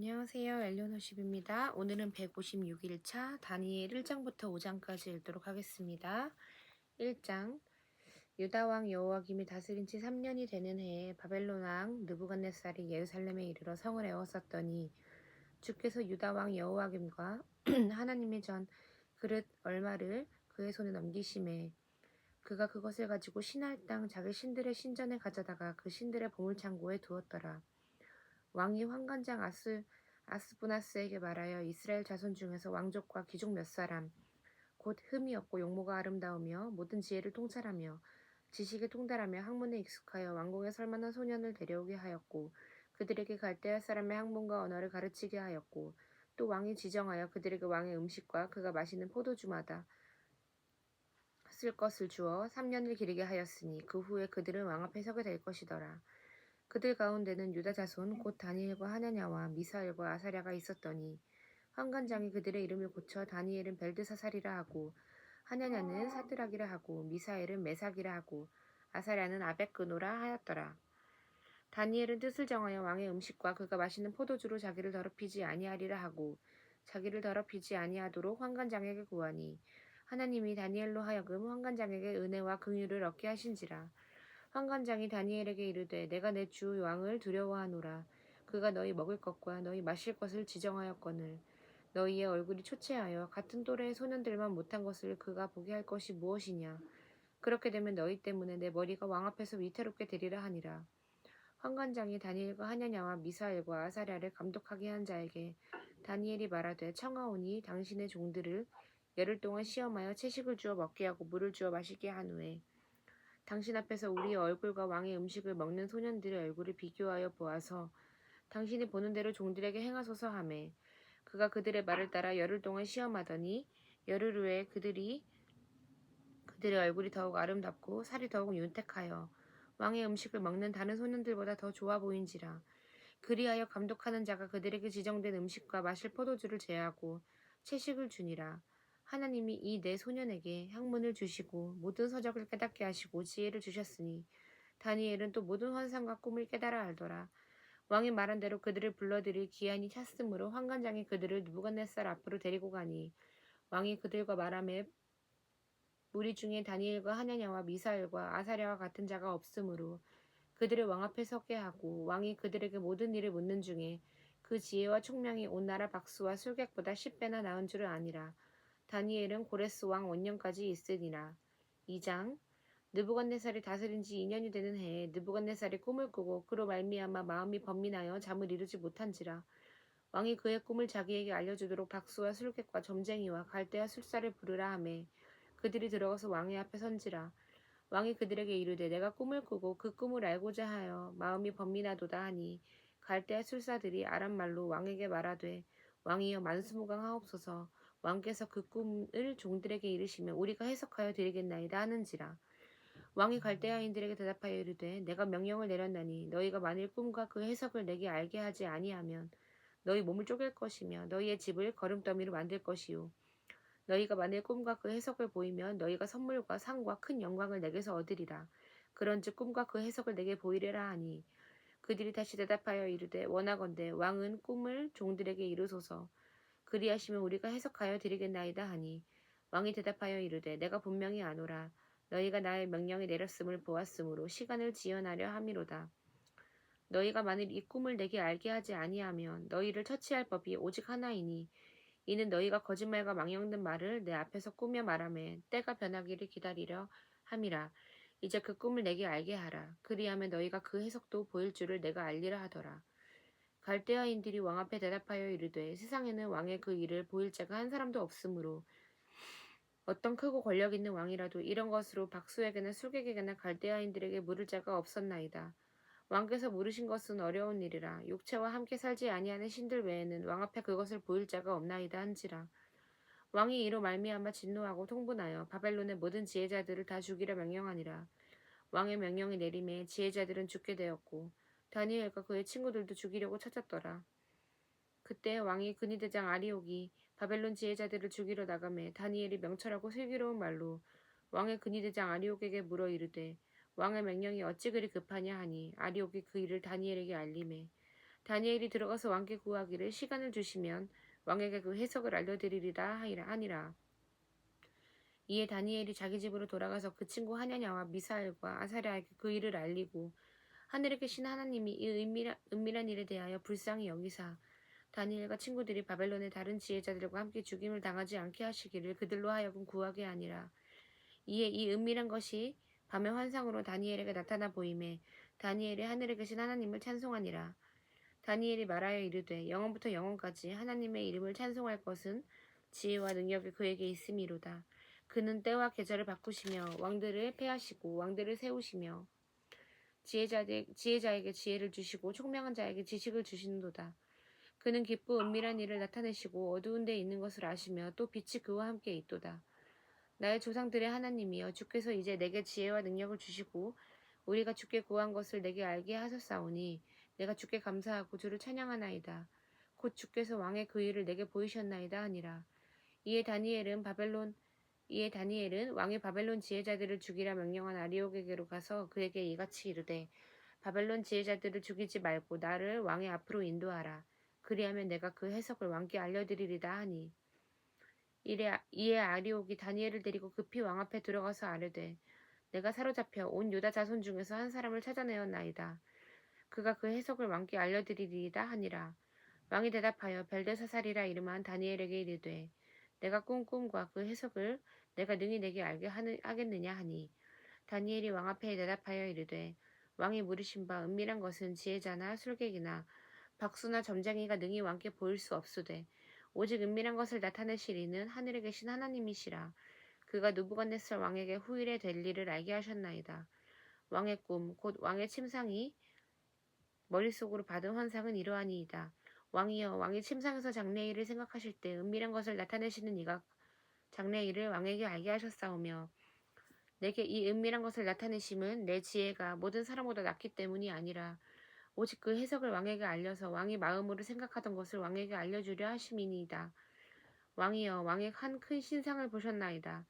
안녕하세요. 엘리오너십입니다. 오늘은 156일차 다니엘 1장부터 5장까지 읽도록 하겠습니다. 1장 유다왕 여호와김이 다스린 지 3년이 되는 해에 바벨론 왕 느부갓네살이 예루살렘에 이르러 성을 에웠었더니 주께서 유다왕 여호와김과 하나님의 전 그릇 얼마를 그의 손에 넘기심에 그가 그것을 가지고 신할 땅 자기 신들의 신전에 가져다가 그 신들의 보물창고에 두었더라. 왕이 환관장 아스부나스에게 말하여 이스라엘 자손 중에서 왕족과 귀족 몇 사람 곧 흠이 없고 용모가 아름다우며 모든 지혜를 통찰하며 지식에 통달하며 학문에 익숙하여 왕궁에 설만한 소년을 데려오게 하였고 그들에게 갈대아 사람의 학문과 언어를 가르치게 하였고 또 왕이 지정하여 그들에게 왕의 음식과 그가 마시는 포도주마다 쓸 것을 주어 3년을 기르게 하였으니 그 후에 그들은 왕 앞에 서게 될 것이더라. 그들 가운데는 유다 자손 곧 다니엘과 하나냐와 미사엘과 아사랴가 있었더니 환관장이 그들의 이름을 고쳐 다니엘은 벨드사살이라 하고 하나냐는 사드락이라 하고 미사엘은 메삭이라 하고 아사랴는 아벳그노라 하였더라. 다니엘은 뜻을 정하여 왕의 음식과 그가 마시는 포도주로 자기를 더럽히지 아니하리라 하고 자기를 더럽히지 아니하도록 환관장에게 구하니 하나님이 다니엘로 하여금 환관장에게 은혜와 긍휼을 얻게 하신지라. 환관장이 다니엘에게 이르되 내가 내 주 왕을 두려워하노라. 그가 너희 먹을 것과 너희 마실 것을 지정하였거늘 너희의 얼굴이 초췌하여 같은 또래의 소년들만 못한 것을 그가 보게 할 것이 무엇이냐. 그렇게 되면 너희 때문에 내 머리가 왕 앞에서 위태롭게 되리라 하니라. 환관장이 다니엘과 하냐냐와 미사엘과 아사랴를 감독하게 한 자에게 다니엘이 말하되 청하오니 당신의 종들을 열흘 동안 시험하여 채식을 주어 먹게 하고 물을 주어 마시게 한 후에 당신 앞에서 우리의 얼굴과 왕의 음식을 먹는 소년들의 얼굴을 비교하여 보아서 당신이 보는 대로 종들에게 행하소서 하매 그가 그들의 말을 따라 열흘 동안 시험하더니 열흘 후에 그들의 얼굴이 더욱 아름답고 살이 더욱 윤택하여 왕의 음식을 먹는 다른 소년들보다 더 좋아 보인지라. 그리하여 감독하는 자가 그들에게 지정된 음식과 마실 포도주를 제하고 채식을 주니라. 하나님이 이 네 소년에게 학문을 주시고 모든 서적을 깨닫게 하시고 지혜를 주셨으니 다니엘은 또 모든 환상과 꿈을 깨달아 알더라. 왕이 말한 대로 그들을 불러들일 기한이 찼으므로 환관장이 그들을 느부갓네살 앞으로 데리고 가니 왕이 그들과 말하매 무리 중에 다니엘과 하냐냐와 미사엘과 아사랴와 같은 자가 없으므로 그들을 왕 앞에 서게 하고 왕이 그들에게 모든 일을 묻는 중에 그 지혜와 총명이 온 나라 박수와 술객보다 10배나 나은 줄을 아니라. 다니엘은 고레스 왕 원년까지 있으니라. 2장 느부갓네살이 다스린 지 2년이 되는 해에 느부갓네살이 꿈을 꾸고 그로 말미암아 마음이 번민하여 잠을 이루지 못한지라. 왕이 그의 꿈을 자기에게 알려주도록 박수와 술객과 점쟁이와 갈대와 술사를 부르라 하매 그들이 들어가서 왕의 앞에 선지라. 왕이 그들에게 이르되 내가 꿈을 꾸고 그 꿈을 알고자 하여 마음이 번민하도다 하니 갈대아 술사들이 아람 말로 왕에게 말하되 왕이여 만수무강하옵소서. 왕께서 그 꿈을 종들에게 이르시면 우리가 해석하여 드리겠나이다 하는지라. 왕이 갈대아인들에게 대답하여 이르되 내가 명령을 내렸나니 너희가 만일 꿈과 그 해석을 내게 알게 하지 아니하면 너희 몸을 쪼갤 것이며 너희의 집을 거름더미로 만들 것이요 너희가 만일 꿈과 그 해석을 보이면 너희가 선물과 상과 큰 영광을 내게서 얻으리라. 그런즉 꿈과 그 해석을 내게 보이리라 하니 그들이 다시 대답하여 이르되 원하건대 왕은 꿈을 종들에게 이르소서. 그리하시면 우리가 해석하여 드리겠나이다 하니 왕이 대답하여 이르되 내가 분명히 아노라. 너희가 나의 명령에 내렸음을 보았으므로 시간을 지연하려 함이로다. 너희가 만일 이 꿈을 내게 알게 하지 아니하면 너희를 처치할 법이 오직 하나이니 이는 너희가 거짓말과 망령된 말을 내 앞에서 꾸며 말하매 때가 변하기를 기다리려 함이라. 이제 그 꿈을 내게 알게 하라. 그리하면 너희가 그 해석도 보일 줄을 내가 알리라 하더라. 갈대아인들이 왕 앞에 대답하여 이르되 세상에는 왕의 그 일을 보일 자가 한 사람도 없으므로 어떤 크고 권력 있는 왕이라도 이런 것으로 박수에게나 술객에게나 갈대아인들에게 물을 자가 없었나이다. 왕께서 물으신 것은 어려운 일이라. 육체와 함께 살지 아니하는 신들 외에는 왕 앞에 그것을 보일 자가 없나이다 한지라. 왕이 이로 말미암아 진노하고 통분하여 바벨론의 모든 지혜자들을 다 죽이려 명령하니라. 왕의 명령이 내림에 지혜자들은 죽게 되었고 다니엘과 그의 친구들도 죽이려고 찾았더라. 그때 왕이 근위대장 아리옥이 바벨론 지혜자들을 죽이러 나가매 다니엘이 명철하고 슬기로운 말로 왕의 근위대장 아리옥에게 물어 이르되 왕의 명령이 어찌 그리 급하냐 하니 아리옥이 그 일을 다니엘에게 알림해 다니엘이 들어가서 왕께 구하기를 시간을 주시면 왕에게 그 해석을 알려드리리라 하니라. 이에 다니엘이 자기 집으로 돌아가서 그 친구 하냐냐와 미사엘과 아사랴에게 그 일을 알리고 하늘에 계신 하나님이 이 은밀한 일에 대하여 불쌍히 여기사 다니엘과 친구들이 바벨론의 다른 지혜자들과 함께 죽임을 당하지 않게 하시기를 그들로 하여금 구하게 하니라. 이에 이 은밀한 것이 밤의 환상으로 다니엘에게 나타나 보임에 다니엘이 하늘에 계신 하나님을 찬송하니라. 다니엘이 말하여 이르되 영원부터 영원까지 하나님의 이름을 찬송할 것은 지혜와 능력이 그에게 있음이로다. 그는 때와 계절을 바꾸시며 왕들을 패하시고 왕들을 세우시며 지혜자에게 지혜를 주시고 총명한 자에게 지식을 주시는도다. 그는 깊고 은밀한 일을 나타내시고 어두운 데 있는 것을 아시며 또 빛이 그와 함께 있도다. 나의 조상들의 하나님이여 주께서 이제 내게 지혜와 능력을 주시고 우리가 주께 구한 것을 내게 알게 하셨사오니 내가 주께 감사하고 주를 찬양하나이다. 곧 주께서 왕의 그 일을 내게 보이셨나이다 하니라. 이에 다니엘은 왕이 바벨론 지혜자들을 죽이라 명령한 아리옥에게로 가서 그에게 이같이 이르되 바벨론 지혜자들을 죽이지 말고 나를 왕의 앞으로 인도하라. 그리하면 내가 그 해석을 왕께 알려드리리다 하니 이에 아리옥이 다니엘을 데리고 급히 왕 앞에 들어가서 아뢰되 내가 사로잡혀 온 유다 자손 중에서 한 사람을 찾아내었나이다. 그가 그 해석을 왕께 알려드리리이다 하니라. 왕이 대답하여 벨데사살이라 이름한 다니엘에게 이르되 내가 꾼 꿈과 그 해석을 내가 능히 내게 알게 하겠느냐 하니 다니엘이 왕 앞에 대답하여 이르되 왕이 물으신 바 은밀한 것은 지혜자나 술객이나 박수나 점쟁이가 능히 왕께 보일 수 없으되 오직 은밀한 것을 나타내실 이는 하늘에 계신 하나님이시라. 그가 느부갓네살 왕에게 후일에 될 일을 알게 하셨나이다. 왕의 꿈 곧 왕의 침상이 머릿속으로 받은 환상은 이러하니이다. 왕이여 왕이 침상에서 장래일을 생각하실 때 은밀한 것을 나타내시는 이가 장래일을 왕에게 알게 하셨사오며 내게 이 은밀한 것을 나타내심은 내 지혜가 모든 사람보다 낫기 때문이 아니라 오직 그 해석을 왕에게 알려서 왕이 마음으로 생각하던 것을 왕에게 알려주려 하심이니이다. 왕이여 왕의 한 큰 신상을 보셨나이다.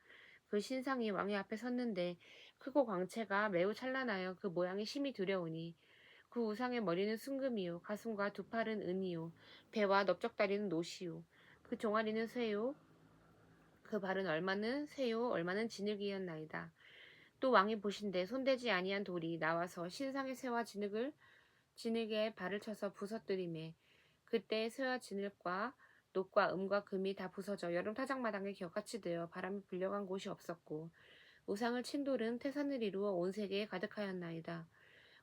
그 신상이 왕의 앞에 섰는데 크고 광채가 매우 찬란하여 그 모양이 심히 두려우니 그 우상의 머리는 순금이요 가슴과 두 팔은 은이요 배와 넓적다리는 노시요 그 종아리는 쇠요 그 발은 얼마는 쇠요 얼마는 진흙이었나이다. 또 왕이 보신대 손대지 아니한 돌이 나와서 신상의 쇠와 진흙에 발을 쳐서 부서뜨리매 그때 쇠와 진흙과 녹과 음과 금이 다 부서져 여름 타작마당에 겨같이 되어 바람이 불려간 곳이 없었고 우상을 친 돌은 태산을 이루어 온 세계에 가득하였나이다.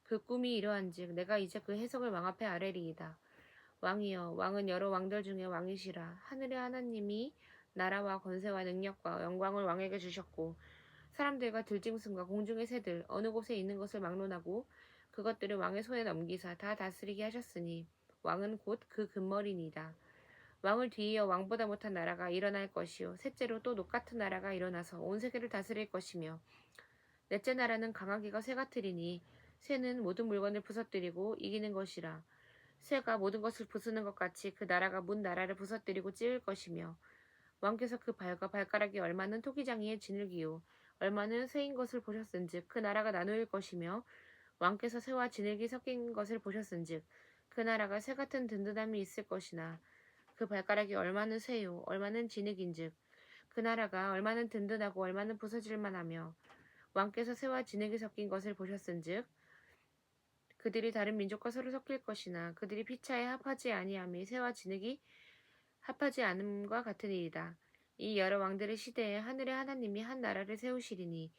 그 꿈이 이러한즉 내가 이제 그 해석을 왕 앞에 아뢰리이다. 왕이여 왕은 여러 왕들 중에 왕이시라. 하늘의 하나님이 나라와 권세와 능력과 영광을 왕에게 주셨고 사람들과 들짐승과 공중의 새들 어느 곳에 있는 것을 막론하고 그것들을 왕의 손에 넘기사 다 다스리게 하셨으니 왕은 곧 그 금머리니이다. 왕을 뒤이어 왕보다 못한 나라가 일어날 것이요 셋째로 또 녹같은 나라가 일어나서 온 세계를 다스릴 것이며 넷째 나라는 강하기가 쇠 같으리니 쇠는 모든 물건을 부서뜨리고 이기는 것이라. 쇠가 모든 것을 부수는 것 같이 그 나라가 문 나라를 부서뜨리고 찌을 것이며 왕께서 그 발과 발가락이 얼마는 토기장이의 진흙이요 얼마는 쇠인 것을 보셨은즉 그 나라가 나누일 것이며 왕께서 쇠와 진흙이 섞인 것을 보셨은즉 그 나라가 쇠 같은 든든함이 있을 것이나 그 발가락이 얼마는 쇠요 얼마는 진흙인즉 그 나라가 얼마는 든든하고 얼마는 부서질 만하며 왕께서 쇠와 진흙이 섞인 것을 보셨은즉 그들이 다른 민족과 서로 섞일 것이나 그들이 피차에 합하지 아니함이 쇠와 진흙이 합하지 않음과 같은 일이다. 이 여러 왕들의 시대에 하늘의 하나님이 한 나라를 세우시리니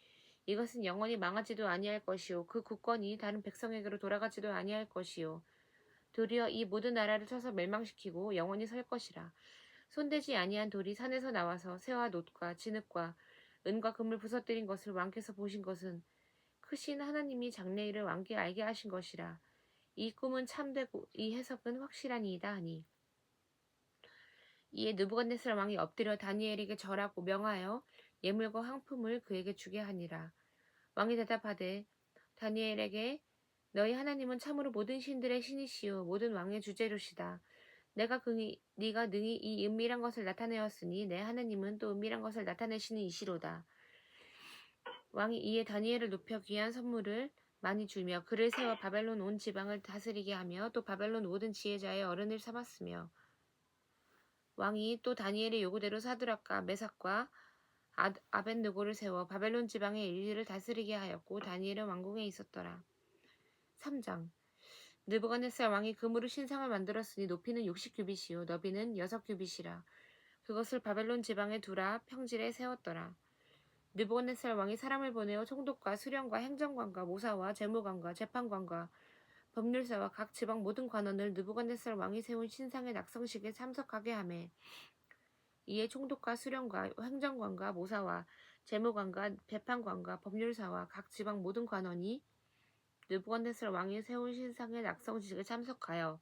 이것은 영원히 망하지도 아니할 것이요 그 국권이 다른 백성에게로 돌아가지도 아니할 것이요 도리어 이 모든 나라를 쳐서 멸망시키고 영원히 설 것이라. 손대지 아니한 돌이 산에서 나와서 쇠와 놋과 진흙과 은과 금을 부서뜨린 것을 왕께서 보신 것은 크신 하나님이 장래일을 왕께 알게 하신 것이라. 이 꿈은 참되고 이 해석은 확실하니이다 하니 이에 느부갓네살 왕이 엎드려 다니엘에게 절하고 명하여 예물과 황품을 그에게 주게 하니라. 왕이 대답하되 다니엘에게 너희 하나님은 참으로 모든 신들의 신이시요 모든 왕의 주제로시다. 네가 능히 이 은밀한 것을 나타내었으니 내 하나님은 또 은밀한 것을 나타내시는 이시로다. 왕이 이에 다니엘을 높여 귀한 선물을 많이 주며 그를 세워 바벨론 온 지방을 다스리게 하며 또 바벨론 모든 지혜자의 어른을 삼았으며 왕이 또 다니엘의 요구대로 사드락과 메삭과 아벳느고를 세워 바벨론 지방의 일리를 다스리게 하였고 다니엘은 왕궁에 있었더라. 3장 느부갓네살 왕이 금으로 신상을 만들었으니 높이는 60규빗이요 너비는 6규빗이라. 그것을 바벨론 지방에 두라 평지에 세웠더라. 느부갓네살 왕이 사람을 보내어 총독과 수령과 행정관과 모사와 재무관과 재판관과 법률사와 각 지방 모든 관원을 느부갓네살 왕이 세운 신상의 낙성식에 참석하게 하매 이에 총독과 수령과 행정관과 모사와 재무관과 재판관과 법률사와 각 지방 모든 관원이 느부갓네살 왕이 세운 신상의 낙성식에 참석하여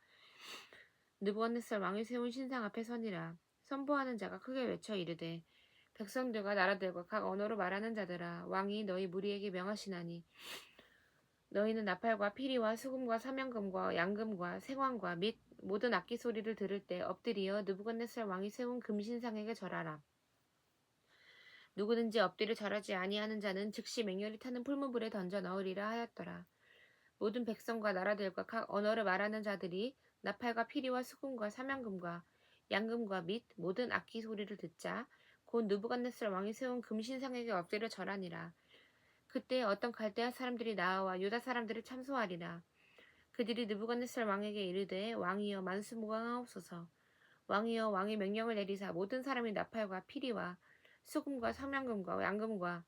느부갓네살 왕이 세운 신상 앞에 서니라. 선포하는 자가 크게 외쳐 이르되 백성들과 나라들과 각 언어로 말하는 자들아 왕이 너희 무리에게 명하시나니 너희는 나팔과 피리와 수금과 사명금과 양금과 생황과 및 모든 악기 소리를 들을 때 엎드리어 느부갓네살 왕이 세운 금신상에게 절하라. 누구든지 엎드려 절하지 아니하는 자는 즉시 맹렬히 타는 풀무불에 던져 넣으리라 하였더라. 모든 백성과 나라들과 각 언어를 말하는 자들이 나팔과 피리와 수금과 사명금과 양금과 및 모든 악기 소리를 듣자 곧 느부갓네살 왕이 세운 금신상에게 엎드려 절하니라. 그때 어떤 갈대아 사람들이 나와 유다 사람들을 참소하리라. 그들이 느부갓네살 왕에게 이르되 왕이여 만수무강하옵소서. 왕이여 왕이 명령을 내리사 모든 사람이 나팔과 피리와 수금과 사명금과 양금과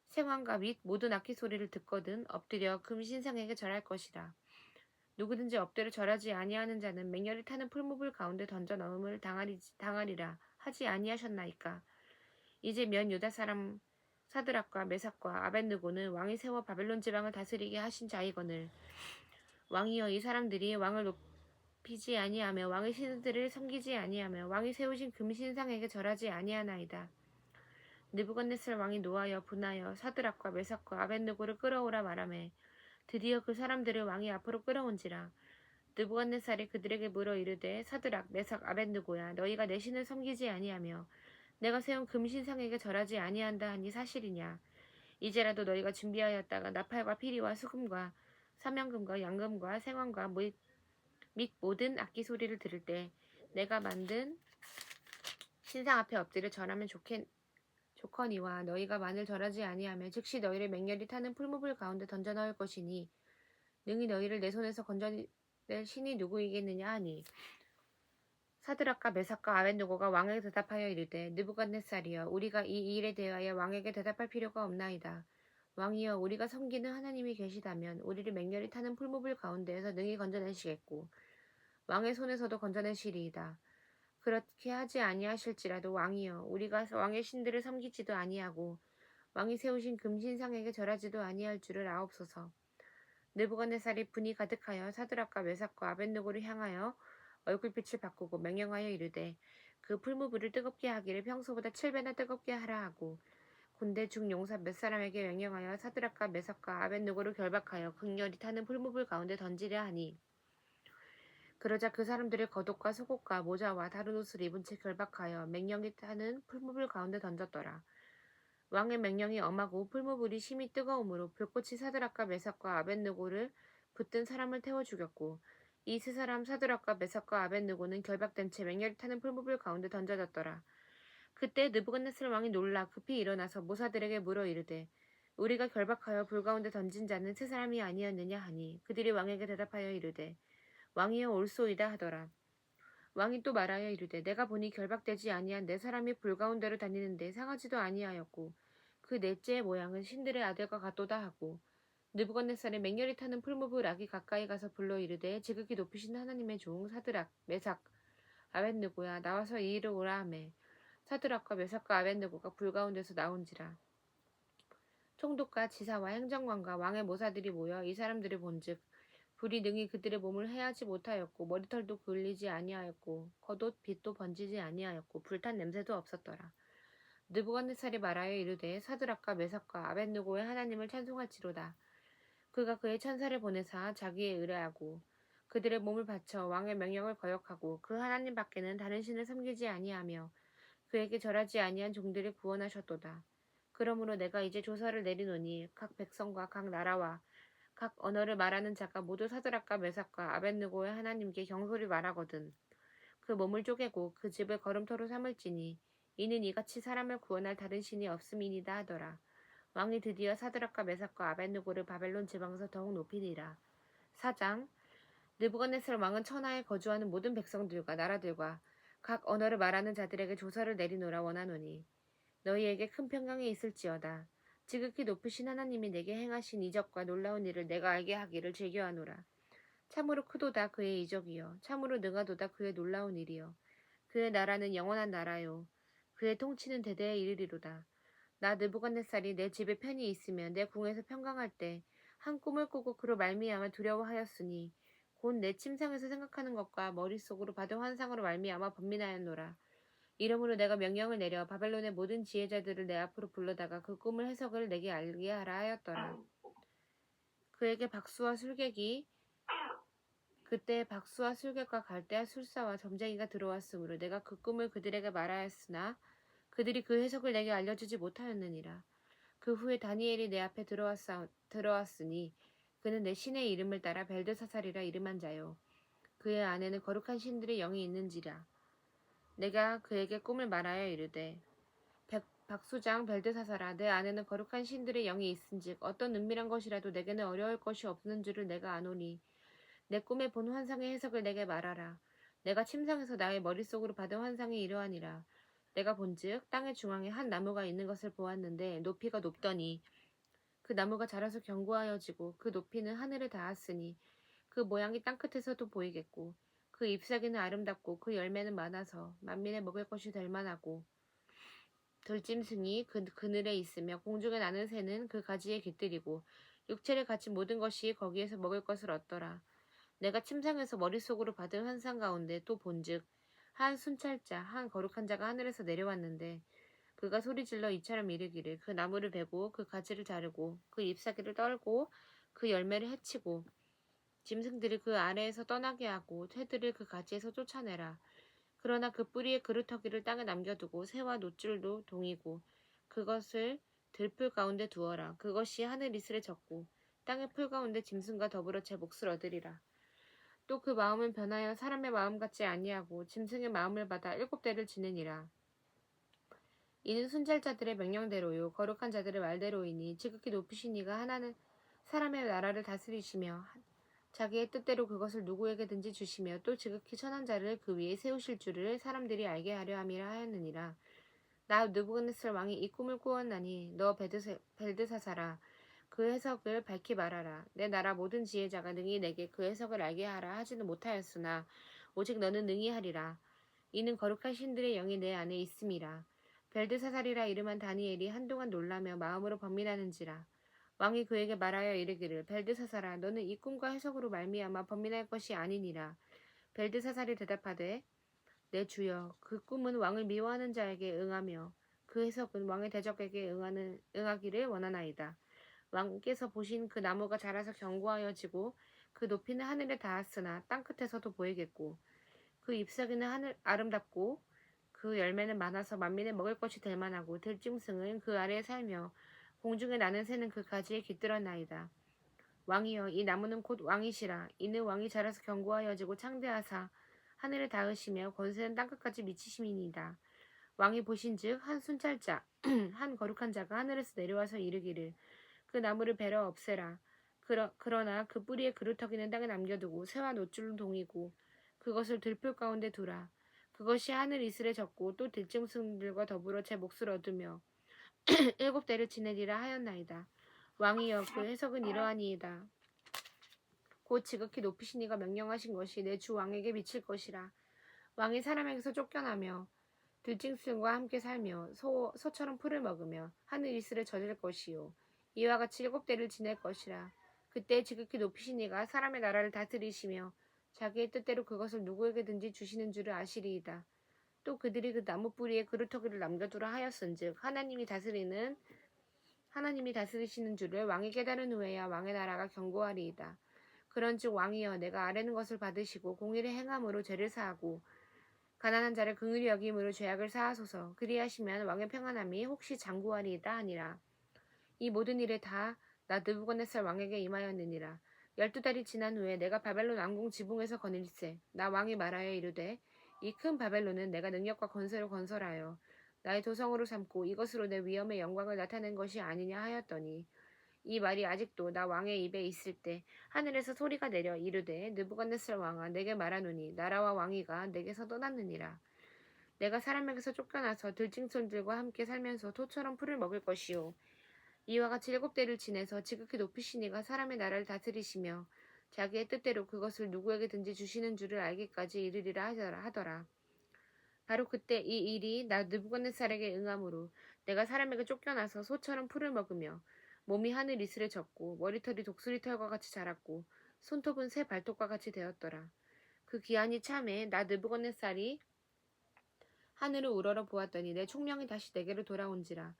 생황과 및 모든 악기 소리를 듣거든 엎드려 금신상에게 절할 것이라. 누구든지 엎드려 절하지 아니하는 자는 맹렬히 타는 풀무불 가운데 던져 넣음을 당하리라 하지 아니하셨나이까. 이제 면 유다 사람 사드락과 메삭과 아벳느고는 왕이 세워 바벨론 지방을 다스리게 하신 자이거늘 왕이여 이 사람들이 왕을 높이지 아니하며 왕의 신들을 섬기지 아니하며 왕이 세우신 금신상에게 절하지 아니하나이다. 느부갓네살 왕이 노하여 분하여 사드락과 메삭과 아벳느고를 끌어오라 말하매 드디어 그 사람들을 왕이 앞으로 끌어온지라. 느부갓네살이 그들에게 물어 이르되 사드락 메삭 아벳느고야 너희가 내 신을 섬기지 아니하며 내가 세운 금신상에게 절하지 아니한다 하니 사실이냐. 이제라도 너희가 준비하였다가 나팔과 피리와 수금과 사명금과 양금과 생황과 및 모든 악기 소리를 들을 때 내가 만든 신상 앞에 엎드려 절하면 좋거니와 너희가 만일 절하지 아니하면 즉시 너희를 맹렬히 타는 풀무불 가운데 던져 넣을 것이니 능히 너희를 내 손에서 건져낼 신이 누구이겠느냐 하니 사드락과 메삭과 아벳느고가 왕에게 대답하여 이르되 느부갓네살이여 우리가 이 일에 대하여 왕에게 대답할 필요가 없나이다. 왕이여 우리가 섬기는 하나님이 계시다면 우리를 맹렬히 타는 풀무불 가운데에서 능히 건져내시겠고 왕의 손에서도 건져내시리이다. 그렇게 하지 아니하실지라도 왕이여 우리가 왕의 신들을 섬기지도 아니하고 왕이 세우신 금신상에게 절하지도 아니할 줄을 아옵소서. 느부갓네살이 분이 가득하여 사드락과 메삭과 아벳느고를 향하여 얼굴빛을 바꾸고 명령하여 이르되 그 풀무불을 뜨겁게 하기를 평소보다 7배나 뜨겁게 하라 하고 군대 중 용사 몇 사람에게 명령하여 사드락과 메삭과 아벳느고를 결박하여 극렬히 타는 풀무불 가운데 던지려 하니 그러자 그 사람들을 겉옷과 속옷과 모자와 다른 옷을 입은 채 결박하여 맹령이 타는 풀무불 가운데 던졌더라. 왕의 명령이 엄하고 풀무불이 심히 뜨거우므로 불꽃이 사드락과 메삭과 아벳느고를 붙든 사람을 태워 죽였고 이 세 사람 사드락과 메삭과 아벳느고는 결박된 채 맹렬히 타는 풀무불 가운데 던져졌더라. 그때 느부갓네살 왕이 놀라 급히 일어나서 모사들에게 물어 이르되 우리가 결박하여 불 가운데 던진 자는 세 사람이 아니었느냐 하니 그들이 왕에게 대답하여 이르되 왕이여 올소이다 하더라. 왕이 또 말하여 이르되 내가 보니 결박되지 아니한 네 사람이 불 가운데로 다니는데 상하지도 아니하였고 그 넷째의 모양은 신들의 아들과 같도다 하고 느부갓네살의 맹렬히 타는 풀무불 악이 가까이 가서 불러 이르되 지극히 높이신 하나님의 종 사드락 메삭 아벳느고야 나와서 이리로 오라 하매 사드락과 메삭과 아벳느고가 불 가운데서 나온지라. 총독과 지사와 행정관과 왕의 모사들이 모여 이 사람들을 본즉 불이 능히 그들의 몸을 해하지 못하였고 머리털도 그을리지 아니하였고 겉옷 빛도 번지지 아니하였고 불탄 냄새도 없었더라. 느부갓네살이 말하여 이르되 사드락과 메삭과 아벳느고의 하나님을 찬송할지로다. 그가 그의 천사를 보내사 자기의 의뢰하고 그들의 몸을 바쳐 왕의 명령을 거역하고 그 하나님 밖에는 다른 신을 섬기지 아니하며 그에게 절하지 아니한 종들을 구원하셨도다. 그러므로 내가 이제 조서를 내리노니 각 백성과 각 나라와 각 언어를 말하는 자가 모두 사드락과 메삭과 아벳느고의 하나님께 경솔히 말하거든. 그 몸을 쪼개고 그 집을 걸음터로 삼을지니 이는 이같이 사람을 구원할 다른 신이 없음이니이다 하더라. 왕이 드디어 사드락과 메삭과 아벳느고를 바벨론 지방에서 더욱 높이니라. 4장 느부갓네살 왕은 천하에 거주하는 모든 백성들과 나라들과 각 언어를 말하는 자들에게 조서를 내리노라 원하노니 너희에게 큰 평강이 있을지어다. 지극히 높으신 하나님이 내게 행하신 이적과 놀라운 일을 내가 알게 하기를 즐겨하노라. 참으로 크도다 그의 이적이요 참으로 능하도다 그의 놀라운 일이요 그의 나라는 영원한 나라요 그의 통치는 대대에 이르리로다. 나 느부갓네살이 내 집에 편히 있으며 내 궁에서 평강할 때 한 꿈을 꾸고 그로 말미암아 두려워하였으니 곧 내 침상에서 생각하는 것과 머릿속으로 받은 환상으로 말미암아 번민하였노라. 이러므로 내가 명령을 내려 바벨론의 모든 지혜자들을 내 앞으로 불러다가 그 꿈을 해석을 내게 알게 하라 하였더라. 그에게 그때 박수와 술객과 갈대아 술사와 점쟁이가 들어왔으므로 내가 그 꿈을 그들에게 말하였으나 그들이 그 해석을 내게 알려주지 못하였느니라. 그 후에 다니엘이 내 앞에 들어왔으니 그는 내 신의 이름을 따라 벨드사살이라 이름한 자요 그의 안에는 거룩한 신들의 영이 있는지라. 내가 그에게 꿈을 말하여 이르되 박수장 벨드사살아 내 안에는 거룩한 신들의 영이 있은즉 어떤 은밀한 것이라도 내게는 어려울 것이 없는 줄을 내가 아노니 내 꿈에 본 환상의 해석을 내게 말하라. 내가 침상에서 나의 머릿속으로 받은 환상이 이러하니라. 내가 본즉 땅의 중앙에 한 나무가 있는 것을 보았는데 높이가 높더니 그 나무가 자라서 견고하여지고 그 높이는 하늘에 닿았으니 그 모양이 땅끝에서도 보이겠고 그 잎사귀는 아름답고 그 열매는 많아서 만민의 먹을 것이 될 만하고 들짐승이 그늘에 있으며 공중에 나는 새는 그 가지에 깃들이고 육체를 갖춘 모든 것이 거기에서 먹을 것을 얻더라. 내가 침상에서 머릿속으로 받은 환상 가운데 또 본즉 한 순찰자 한 거룩한 자가 하늘에서 내려왔는데 그가 소리질러 이처럼 이르기를 그 나무를 베고 그 가지를 자르고 그 잎사귀를 떨고 그 열매를 해치고 짐승들이 그 아래에서 떠나게 하고 새들을 그 가지에서 쫓아내라. 그러나 그 뿌리의 그루터기를 땅에 남겨두고 새와 노줄도 동이고 그것을 들풀 가운데 두어라. 그것이 하늘 이슬에 젖고 땅의 풀 가운데 짐승과 더불어 제 몫을 얻으리라. 또 그 마음은 변하여 사람의 마음 같지 아니하고 짐승의 마음을 받아 7대를 지내니라. 이는 순찰자들의 명령대로요 거룩한 자들의 말대로이니 지극히 높으신 이가 하나는 사람의 나라를 다스리시며 자기의 뜻대로 그것을 누구에게든지 주시며 또 지극히 천한 자를 그 위에 세우실 줄을 사람들이 알게 하려 함이라 하였느니라. 나 느부갓네살 왕이 이 꿈을 꾸었나니 너 벨드사살아 그 해석을 밝히 말하라. 내 나라 모든 지혜자가 능히 내게 그 해석을 알게 하라 하지는 못하였으나 오직 너는 능히 하리라. 이는 거룩한 신들의 영이 내 안에 있음이라. 벨드사살이라 이름한 다니엘이 한동안 놀라며 마음으로 번민하는지라. 왕이 그에게 말하여 이르기를 벨드사살아 너는 이 꿈과 해석으로 말미암아 번민할 것이 아니니라. 벨드사살이 대답하되 내 주여 그 꿈은 왕을 미워하는 자에게 응하며 그 해석은 왕의 대적에게 응하기를 원하나이다. 왕께서 보신 그 나무가 자라서 견고하여지고 그 높이는 하늘에 닿았으나 땅끝에서도 보이겠고 그 잎사귀는 아름답고 그 열매는 많아서 만민의 먹을 것이 될 만하고 들짐승은 그 아래에 살며 공중에 나는 새는 그 가지에 깃들었나이다. 왕이여 이 나무는 곧 왕이시라. 이는 왕이 자라서 견고하여지고 창대하사 하늘에 닿으시며 권세는 땅끝까지 미치심이니이다. 왕이 보신즉 한 순찰자 한 거룩한 자가 하늘에서 내려와서 이르기를 그 나무를 베러 없애라. 그러나 그 뿌리의 그루터기는 땅에 남겨두고 새와 노줄로 동이고 그것을 들풀 가운데 두라. 그것이 하늘 이슬에 젖고 또 들짐승들과 더불어 제 몫을 얻으며 7대를 지내리라 하였나이다. 왕이여 그 해석은 이러하니이다. 곧 지극히 높으신 이가 명령하신 것이 내 주 왕에게 미칠 것이라. 왕이 사람에게서 쫓겨나며 들짐승과 함께 살며 소처럼 풀을 먹으며 하늘 이슬에 젖을 것이요 이와 같이 7대를 지낼 것이라. 그때 지극히 높으신 이가 사람의 나라를 다스리시며 자기의 뜻대로 그것을 누구에게든지 주시는 줄을 아시리이다. 또 그들이 그 나무 뿌리에 그루터기를 남겨두라 하였은즉 하나님이 다스리시는 줄을 왕이 깨달은 후에야 왕의 나라가 견고하리이다. 그런즉 왕이여 내가 아뢰는 것을 받으시고 공의를 행함으로 죄를 사하고 가난한 자를 긍휼히 여김으로 죄악을 사하소서. 그리하시면 왕의 평안함이 혹시 장구하리이다 하니라. 이 모든 일에 다 나 느부갓네살 왕에게 임하였느니라. 12달이 지난 후에 내가 바벨론 왕궁 지붕에서 거닐세. 나 왕이 말하여 이르되 이 큰 바벨론은 내가 능력과 건설을 건설하여 나의 도성으로 삼고 이것으로 내 위엄의 영광을 나타낸 것이 아니냐 하였더니 이 말이 아직도 나 왕의 입에 있을 때 하늘에서 소리가 내려 이르되 느부갓네살 왕아 내게 말하노니 나라와 왕위가 내게서 떠났느니라. 내가 사람에게서 쫓겨나서 들짐승들과 함께 살면서 토처럼 풀을 먹을 것이요 이와 같이 7대를 지내서 지극히 높으신 이가 사람의 나라를 다스리시며 자기의 뜻대로 그것을 누구에게든지 주시는 줄을 알기까지 이르리라 하더라. 바로 그때 이 일이 나 느부갓네살에게 응함으로 내가 사람에게 쫓겨나서 소처럼 풀을 먹으며 몸이 하늘 이슬에 젖고 머리털이 독수리 털과 같이 자랐고 손톱은 새 발톱과 같이 되었더라. 그 기한이 참에 나 느부갓네살이 하늘을 우러러 보았더니 내 총명이 다시 내게로 돌아온지라.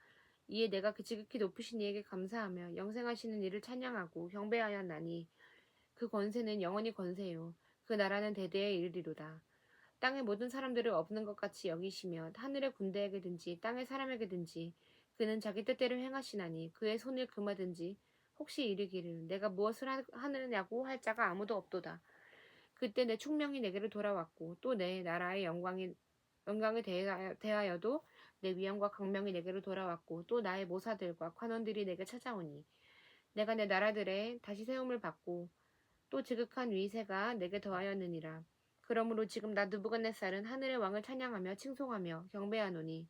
이에 내가 그 지극히 높으신 이에게 감사하며 영생하시는 이를 찬양하고 경배하였나니 그 권세는 영원히 권세요. 그 나라는 대대에 이르리로다. 땅의 모든 사람들을 없는 것 같이 여기시며 하늘의 군대에게든지 땅의 사람에게든지 그는 자기 뜻대로 행하시나니 그의 손을 금하든지 혹시 이르기를 내가 무엇을 하느냐고 할 자가 아무도 없도다. 그때 내 총명이 내게로 돌아왔고 또 내 나라의 영광에 대하여도 내 위엄과 강명이 내게로 돌아왔고 또 나의 모사들과 관원들이 내게 찾아오니 내가 내 나라들의 다시 세움을 받고 또 지극한 위세가 내게 더하였느니라. 그러므로 지금 나 느부갓네살은 하늘의 왕을 찬양하며 칭송하며 경배하노니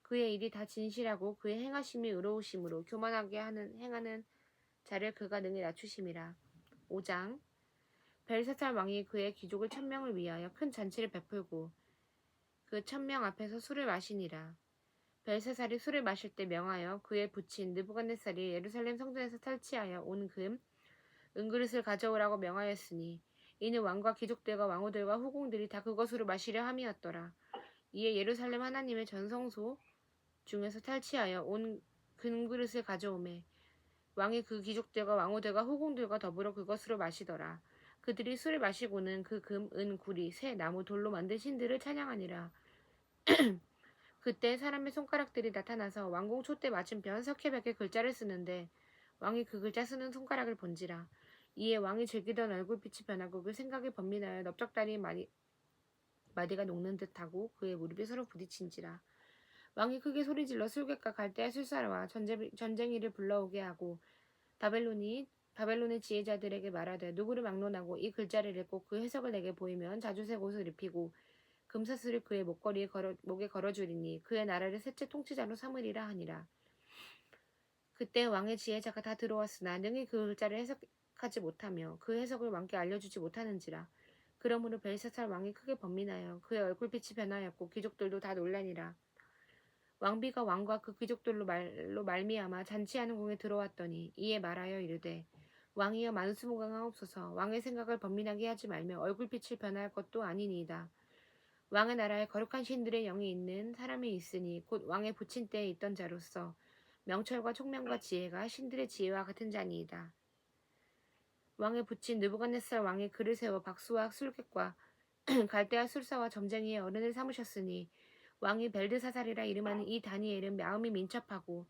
그의 일이 다 진실하고 그의 행하심이 의로우심으로 교만하게 행하는 자를 그가 능히 낮추심이라. 5장 벨사살 왕이 그의 귀족을 1000명을 위하여 큰 잔치를 베풀고 그 1000명 앞에서 술을 마시니라. 벨사살이 술을 마실 때 명하여 그의 부친 느부갓네살이 예루살렘 성전에서 탈취하여 온 은그릇을 가져오라고 명하였으니 이는 왕과 귀족들과 왕후들과 후궁들이 다 그것으로 마시려 함이었더라. 이에 예루살렘 하나님의 전성소 중에서 탈취하여 온 금그릇을 가져오매 왕이 그 귀족들과 왕후들과 후궁들과 더불어 그것으로 마시더라. 그들이 술을 마시고는 그 금, 은, 구리, 새, 나무, 돌로 만든 신들을 찬양하니라. 그때 사람의 손가락들이 나타나서 왕궁 촛대 맞은편 석회벽에 글자를 쓰는데 왕이 그 글자 쓰는 손가락을 본지라. 이에 왕이 즐기던 얼굴빛이 변하고 그 생각에 번민하여 넓적다리 마디가 녹는 듯하고 그의 무릎이 서로 부딪힌지라. 왕이 크게 소리질러 술객과 갈대아 술사와 전쟁이를 불러오게 하고 바벨론의 지혜자들에게 말하되 누구를 막론하고 이 글자를 읽고 그 해석을 내게 보이면 자주색 옷을 입히고 금사슬을 그의 목에 걸어주리니 그의 나라를 셋째 통치자로 삼으리라 하니라. 그때 왕의 지혜자가 다 들어왔으나 능히 그 글자를 해석하지 못하며 그 해석을 왕께 알려주지 못하는지라. 그러므로 벨사살 왕이 크게 번민하여 그의 얼굴빛이 변하였고 귀족들도 다 놀라니라. 왕비가 왕과 그 귀족들로 말미암아 잔치하는 궁에 들어왔더니 이에 말하여 이르되 왕이여 만수무강하옵소서. 왕의 생각을 번민하게 하지 말며 얼굴빛을 변할 것도 아니니이다. 왕의 나라에 거룩한 신들의 영이 있는 사람이 있으니 곧 왕의 부친 때에 있던 자로서 명철과 총명과 지혜가 신들의 지혜와 같은 자니이다. 왕의 부친 느부갓네살 왕이 그를 세워 박수와 술객과 갈대아 술사와 점쟁이의 어른을 삼으셨으니 왕이 벨드사살이라 이름하는 이 다니엘은 마음이 민첩하고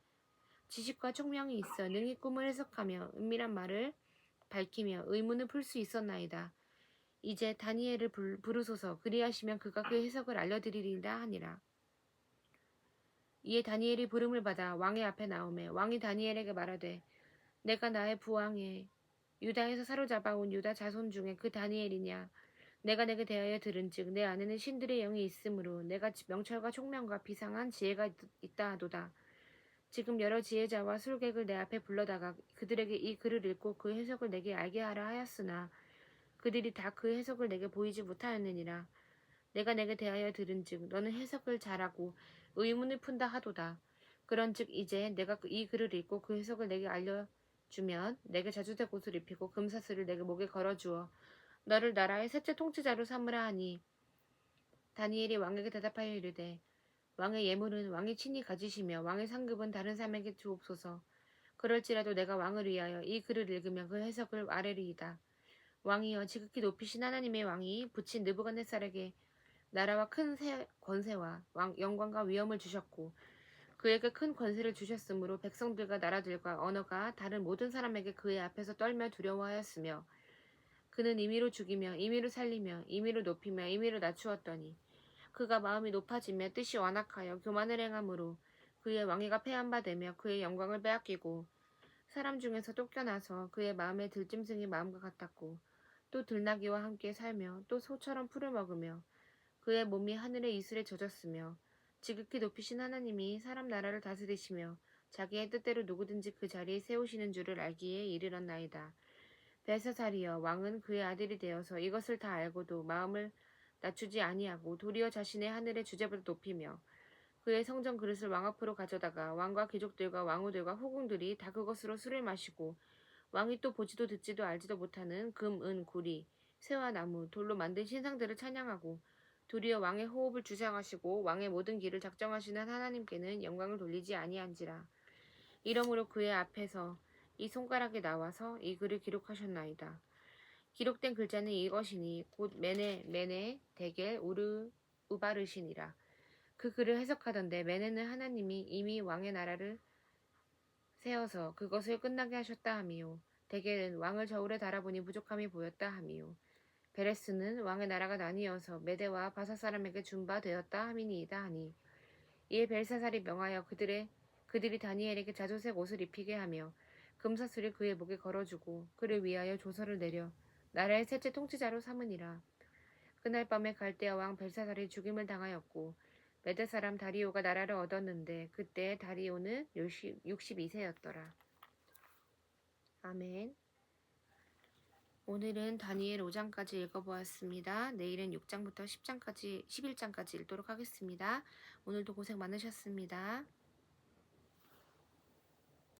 지식과 총명이 있어 능히 꿈을 해석하며 은밀한 말을 밝히며 의문을 풀 수 있었나이다. 이제 다니엘을 부르소서. 그리하시면 그가 그 해석을 알려드리리라 하니라. 이에 다니엘이 부름을 받아 왕의 앞에 나오매 왕이 다니엘에게 말하되 내가 나의 부왕에 유다에서 사로잡아온 유다 자손 중에 그 다니엘이냐. 내가 내게 대하여 들은즉 내 안에는 신들의 영이 있으므로 내가 명철과 총명과 비상한 지혜가 있다 하도다. 지금 여러 지혜자와 술객을 내 앞에 불러다가 그들에게 이 글을 읽고 그 해석을 내게 알게 하라 하였으나 그들이 다 그 해석을 내게 보이지 못하였느니라. 내가 내게 대하여 들은즉 너는 해석을 잘하고 의문을 푼다 하도다. 그런즉 이제 내가 이 글을 읽고 그 해석을 내게 알려주면 내게 자주색 옷을 입히고 금사슬을 내게 목에 걸어주어 너를 나라의 셋째 통치자로 삼으라 하니 다니엘이 왕에게 대답하여 이르되 왕의 예물은 왕이 친히 가지시며 왕의 상급은 다른 사람에게 주옵소서. 그럴지라도 내가 왕을 위하여 이 글을 읽으면 그 해석을 아뢰리이다. 왕이여 지극히 높이신 하나님의 왕이 부친 느부갓네살에게 나라와 큰 권세와 영광과 위엄을 주셨고 그에게 큰 권세를 주셨으므로 백성들과 나라들과 언어가 다른 모든 사람에게 그의 앞에서 떨며 두려워하였으며 그는 임의로 죽이며 임의로 살리며 임의로 높이며 임의로 낮추었더니 그가 마음이 높아지며 뜻이 완악하여 교만을 행함으로 그의 왕위가 패한 바 되며 그의 영광을 빼앗기고 사람 중에서 쫓겨나서 그의 마음에 들짐승이 마음과 같았고 또 들나귀와 함께 살며 또 소처럼 풀을 먹으며 그의 몸이 하늘의 이슬에 젖었으며 지극히 높이신 하나님이 사람 나라를 다스리시며 자기의 뜻대로 누구든지 그 자리에 세우시는 줄을 알기에 이르렀나이다. 벨사살이여 왕은 그의 아들이 되어서 이것을 다 알고도 마음을 낮추지 아니하고 도리어 자신의 하늘의 주제보다 높이며 그의 성전 그릇을 왕 앞으로 가져다가 왕과 귀족들과 왕후들과 후궁들이 다 그것으로 술을 마시고 왕이 또 보지도 듣지도 알지도 못하는 금, 은, 구리, 새와 나무, 돌로 만든 신상들을 찬양하고 도리어 왕의 호흡을 주장하시고 왕의 모든 길을 작정하시는 하나님께는 영광을 돌리지 아니한지라. 이러므로 그의 앞에서 이 손가락에 나와서 이 글을 기록하셨나이다. 기록된 글자는 이것이니 곧 메네 데겔 우바르시니라. 그 글을 해석하던대 메네는 하나님이 이미 왕의 나라를 세어서 그것을 끝나게 하셨다 하미요. 데겔은 왕을 저울에 달아보니 부족함이 보였다 하미요. 베레스는 왕의 나라가 나뉘어서 메대와 바사 사람에게 준 바 되었다 함이니이다 하니 이에 벨사살이 명하여 그들이 다니엘에게 자주색 옷을 입히게 하며 금사슬을 그의 목에 걸어주고 그를 위하여 조서를 내려 나라의 셋째 통치자로 삼으니라. 그날 밤에 갈대아 왕 벨사살이 죽임을 당하였고 메대 사람 다리오가 나라를 얻었는데 그때 다리오는 62세였더라. 아멘. 오늘은 다니엘 5장까지 읽어보았습니다. 내일은 6장부터 11장까지 읽도록 하겠습니다. 오늘도 고생 많으셨습니다.